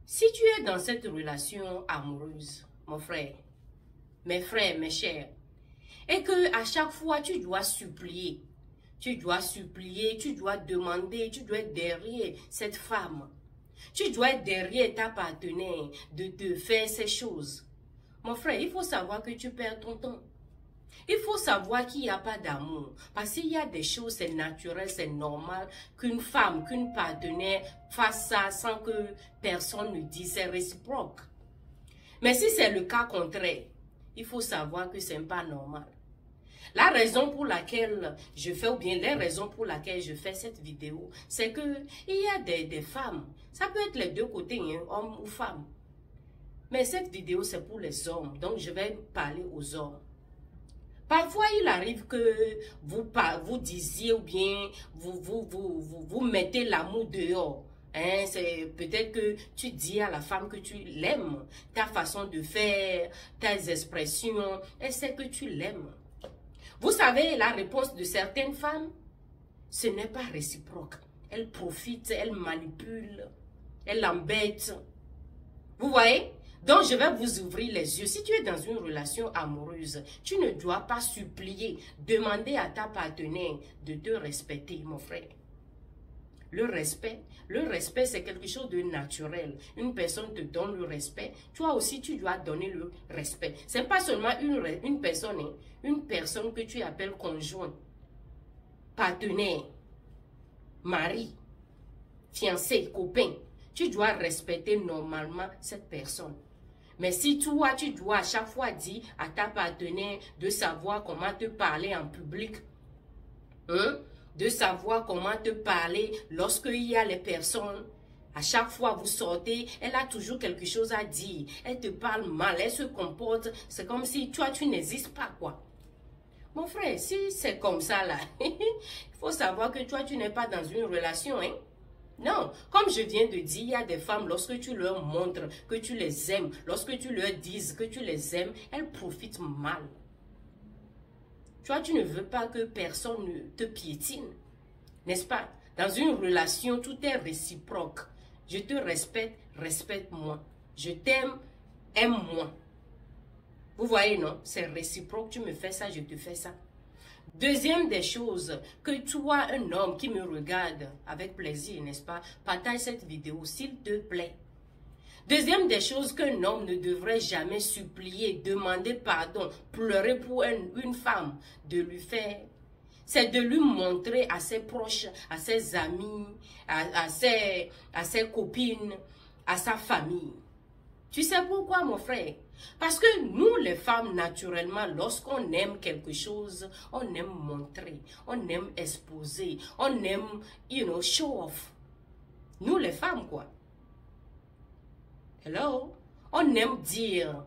Si tu es dans cette relation amoureuse, mon frère, mes frères, mes chers, et que à chaque fois tu dois supplier, tu dois demander, tu dois être derrière cette femme, tu dois être derrière ta partenaire de te faire ces choses. Mon frère, il faut savoir que tu perds ton temps. Il faut savoir qu'il n'y a pas d'amour. Parce qu'il y a des choses, c'est naturel, c'est normal qu'une femme, qu'une partenaire fasse ça sans que personne ne dise, c'est réciproque. Mais si c'est le cas contraire, il faut savoir que ce n'est pas normal. La raison pour laquelle je fais, ou bien les raisons pour lesquelles je fais cette vidéo, c'est que il y a des femmes, ça peut être les deux côtés, hein, homme ou femme. Mais cette vidéo, c'est pour les hommes, donc je vais parler aux hommes. Parfois, il arrive que vous disiez ou bien vous mettez l'amour dehors. Hein, c'est peut-être que tu dis à la femme que tu l'aimes, ta façon de faire, tes expressions, elle sait que tu l'aimes. Vous savez, la réponse de certaines femmes, ce n'est pas réciproque. Elle profite, elle manipule, elle embête. Vous voyez? Donc, je vais vous ouvrir les yeux. Si tu es dans une relation amoureuse, tu ne dois pas supplier, demander à ta partenaire de te respecter, mon frère. Le respect, c'est quelque chose de naturel. Une personne te donne le respect, toi aussi, tu dois donner le respect. Ce n'est pas seulement une personne, hein, une personne que tu appelles conjoint, partenaire, mari, fiancé, copain. Tu dois respecter normalement cette personne. Mais si toi, tu dois à chaque fois dire à ta partenaire de savoir comment te parler en public, hein, de savoir comment te parler lorsqu'il y a les personnes, à chaque fois vous sortez, elle a toujours quelque chose à dire. Elle te parle mal, elle se comporte, c'est comme si toi, tu n'existes pas, quoi. Mon frère, si c'est comme ça, là, il faut savoir que toi, tu n'es pas dans une relation, hein. Non, comme je viens de dire, il y a des femmes, lorsque tu leur montres que tu les aimes, lorsque tu leur dises que tu les aimes, elles profitent mal. Toi, tu ne veux pas que personne ne te piétine, n'est-ce pas? Dans une relation, tout est réciproque. Je te respecte, respecte-moi. Je t'aime, aime-moi. Vous voyez, non? C'est réciproque, tu me fais ça, je te fais ça. Deuxième des choses, que toi, un homme qui me regarde avec plaisir, n'est-ce pas, partage cette vidéo, s'il te plaît. Deuxième des choses qu'un homme ne devrait jamais supplier, demander pardon, pleurer pour une femme, de lui faire, c'est de lui montrer à ses proches, à ses amis, à ses copines, à sa famille. Tu sais pourquoi, mon frère? Parce que nous, les femmes, naturellement, lorsqu'on aime quelque chose, on aime montrer, on aime exposer, on aime, show off. Nous, les femmes, quoi. Hello? On aime dire.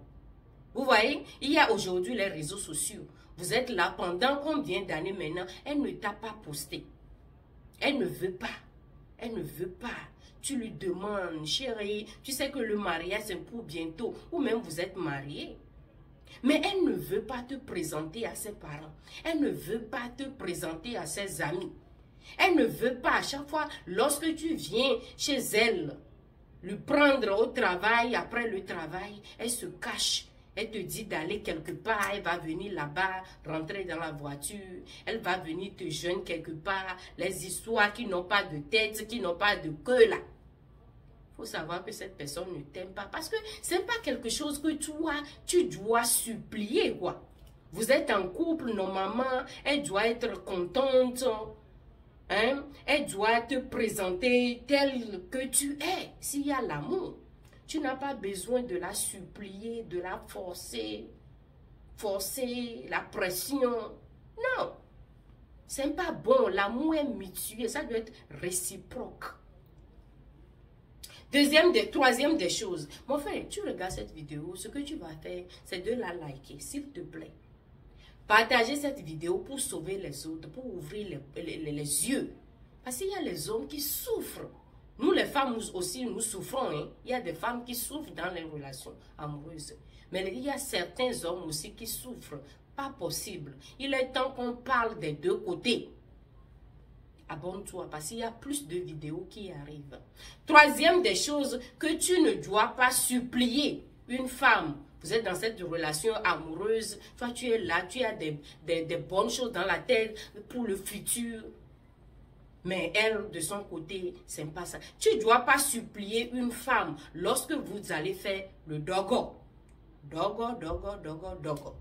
Vous voyez, il y a aujourd'hui les réseaux sociaux. Vous êtes là pendant combien d'années maintenant? Elle ne t'a pas posté. Elle ne veut pas. Elle ne veut pas. Tu lui demandes, chérie, tu sais que le mariage c'est pour bientôt, ou même vous êtes mariés. Mais elle ne veut pas te présenter à ses parents. Elle ne veut pas te présenter à ses amis. Elle ne veut pas, à chaque fois, lorsque tu viens chez elle, lui prendre au travail, après le travail, elle se cache. Elle te dit d'aller quelque part, elle va venir là-bas, rentrer dans la voiture, elle va venir te joindre quelque part, les histoires qui n'ont pas de tête, qui n'ont pas de queue là. Il faut savoir que cette personne ne t'aime pas parce que ce n'est pas quelque chose que toi, tu dois supplier, quoi. Vous êtes en couple, normalement, elle doit être contente, hein? Elle doit te présenter tel que tu es, s'il y a l'amour. Tu n'as pas besoin de la supplier, de la forcer, la pression. Non, ce n'est pas bon. L'amour est mutuel, ça doit être réciproque. Troisième des choses. Mon frère, tu regardes cette vidéo, ce que tu vas faire, c'est de la liker, s'il te plaît. Partagez cette vidéo pour sauver les autres, pour ouvrir les yeux. Parce qu'il y a les hommes qui souffrent. Nous, les femmes aussi, nous souffrons. Hein? Il y a des femmes qui souffrent dans les relations amoureuses. Mais il y a certains hommes aussi qui souffrent. Pas possible. Il est temps qu'on parle des deux côtés. abonne-toi parce qu'il y a plus de vidéos qui arrivent. Troisième des choses que tu ne dois pas supplier une femme. Vous êtes dans cette relation amoureuse, toi tu es là, tu as des bonnes choses dans la tête pour le futur. Mais elle, de son côté, c'est pas ça. Tu ne dois pas supplier une femme lorsque vous allez faire le dogo. Dogo, dogo, dogo, dogo.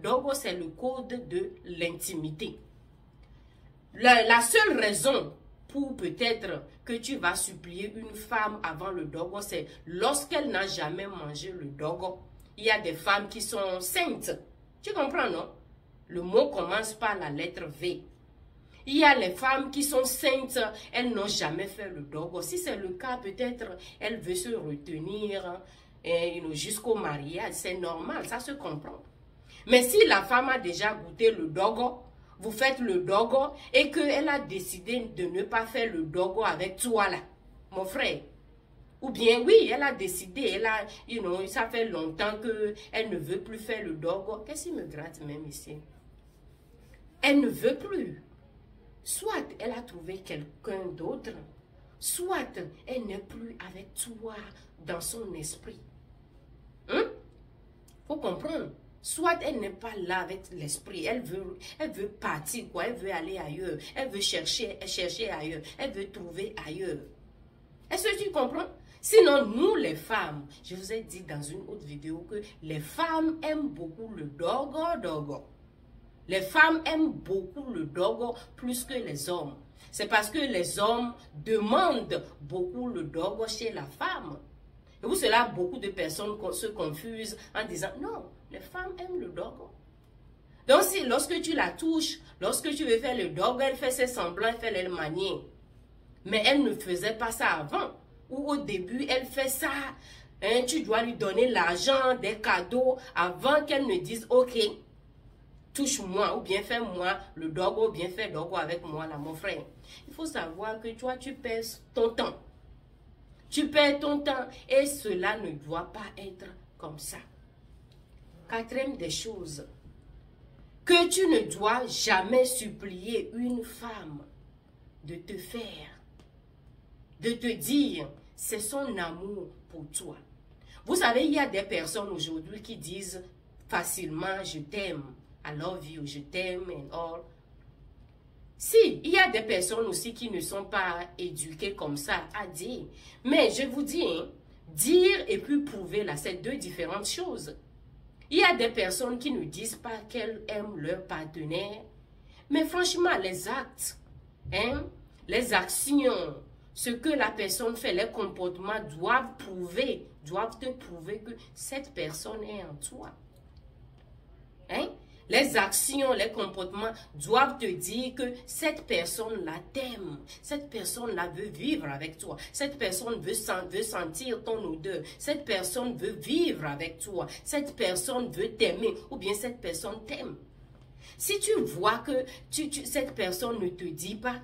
Dogo, c'est le code de l'intimité. La seule raison pour peut-être que tu vas supplier une femme avant le dogo, c'est lorsqu'elle n'a jamais mangé le dogo. Il y a des femmes qui sont saintes. Tu comprends, non? Le mot commence par la lettre V. Il y a les femmes qui sont saintes, elles n'ont jamais fait le dogo. Si c'est le cas, peut-être elle veut se retenir jusqu'au mariage. C'est normal, ça se comprend. Mais si la femme a déjà goûté le dogo, vous faites le dogo et qu'elle a décidé de ne pas faire le dogo avec toi là, mon frère. Ou bien oui, elle a décidé, ça fait longtemps qu'elle ne veut plus faire le dogo. Qu'est-ce qui me gratte même ici? Elle ne veut plus. Soit elle a trouvé quelqu'un d'autre, soit elle n'est plus avec toi dans son esprit. Faut comprendre. Soit elle n'est pas là avec l'esprit, elle veut partir, quoi, elle veut aller ailleurs, elle veut chercher ailleurs, elle veut trouver ailleurs. Est-ce que tu comprends? Sinon, nous les femmes, je vous ai dit dans une autre vidéo que les femmes aiment beaucoup le dogo dogo. Les femmes aiment beaucoup le dogo plus que les hommes. C'est parce que les hommes demandent beaucoup le dogo chez la femme. Et pour cela, beaucoup de personnes se confusent en disant non, les femmes aiment le dogo. Donc, si lorsque tu la touches, lorsque tu veux faire le dogo, elle fait ses semblants, elle fait les manières. Mais elle ne faisait pas ça avant. Ou au début, elle fait ça. Tu dois lui donner l'argent, des cadeaux, avant qu'elle ne dise ok, touche-moi, ou bien fais-moi le dogo, ou bien fais dogo avec moi, là, mon frère. Il faut savoir que toi, tu perds ton temps. Tu perds ton temps et cela ne doit pas être comme ça. Quatrième des choses, que tu ne dois jamais supplier une femme de te faire, de te dire, c'est son amour pour toi. Vous savez, il y a des personnes aujourd'hui qui disent facilement, je t'aime, I love you, je t'aime and all. Si, il y a des personnes aussi qui ne sont pas éduquées comme ça à dire. Mais je vous dis, dire et puis prouver là, c'est deux différentes choses. Il y a des personnes qui ne disent pas qu'elles aiment leur partenaire. Mais franchement, les actes, les actions, ce que la personne fait, les comportements doivent te prouver que cette personne est en toi. Les actions, les comportements doivent te dire que cette personne-là t'aime. Cette personne-là veut vivre avec toi. Cette personne veut sentir ton odeur. Cette personne veut vivre avec toi. Cette personne veut t'aimer. Ou bien cette personne t'aime. Si tu vois que cette personne ne te dit pas,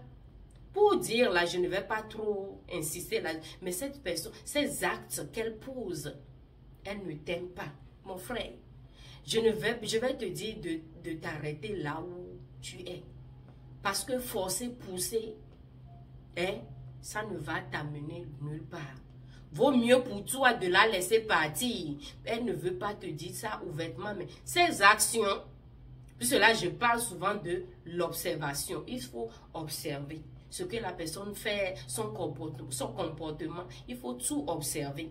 pour dire là, je ne vais pas trop insister là, mais cette personne, ces actes qu'elle pose, elle ne t'aime pas, mon frère. Je vais te dire de t'arrêter là où tu es. Parce que forcer, pousser, ça ne va t'amener nulle part. Vaut mieux pour toi de la laisser partir. Elle ne veut pas te dire ça ouvertement, mais ces actions, puisque là je parle souvent de l'observation. Il faut observer ce que la personne fait, son comportement. Il faut tout observer.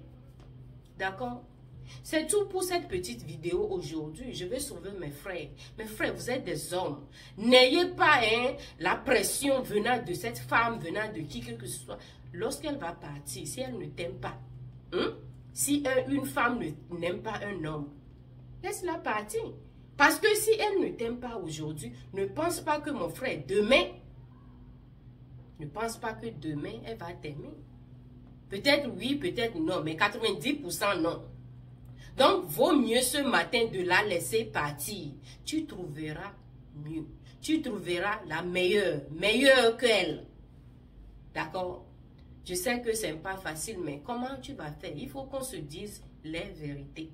D'accord? C'est tout pour cette petite vidéo aujourd'hui. Je vais sauver mes frères. Mes frères, vous êtes des hommes. N'ayez pas la pression venant de cette femme, venant de qui que ce soit. Lorsqu'elle va partir, si elle ne t'aime pas, si une femme n'aime pas un homme, laisse-la partir. Parce que si elle ne t'aime pas aujourd'hui, ne pense pas que mon frère, demain, ne pense pas que demain, elle va t'aimer. Peut-être oui, peut-être non, mais 90% non. Donc, vaut mieux ce matin de la laisser partir. Tu trouveras mieux. Tu trouveras la meilleure qu'elle. D'accord? Je sais que ce n'est pas facile, mais comment tu vas faire? Il faut qu'on se dise les vérités.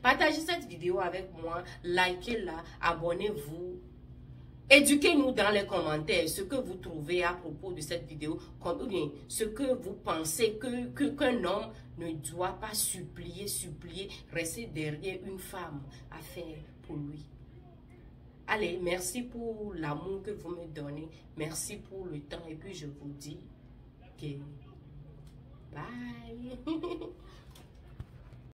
Partagez cette vidéo avec moi, likez-la, abonnez-vous. Éduquez-nous dans les commentaires ce que vous trouvez à propos de cette vidéo, ou bien ce que vous pensez qu'un homme ne doit pas supplier, rester derrière une femme à faire pour lui. Allez, merci pour l'amour que vous me donnez, merci pour le temps et puis je vous dis que bye.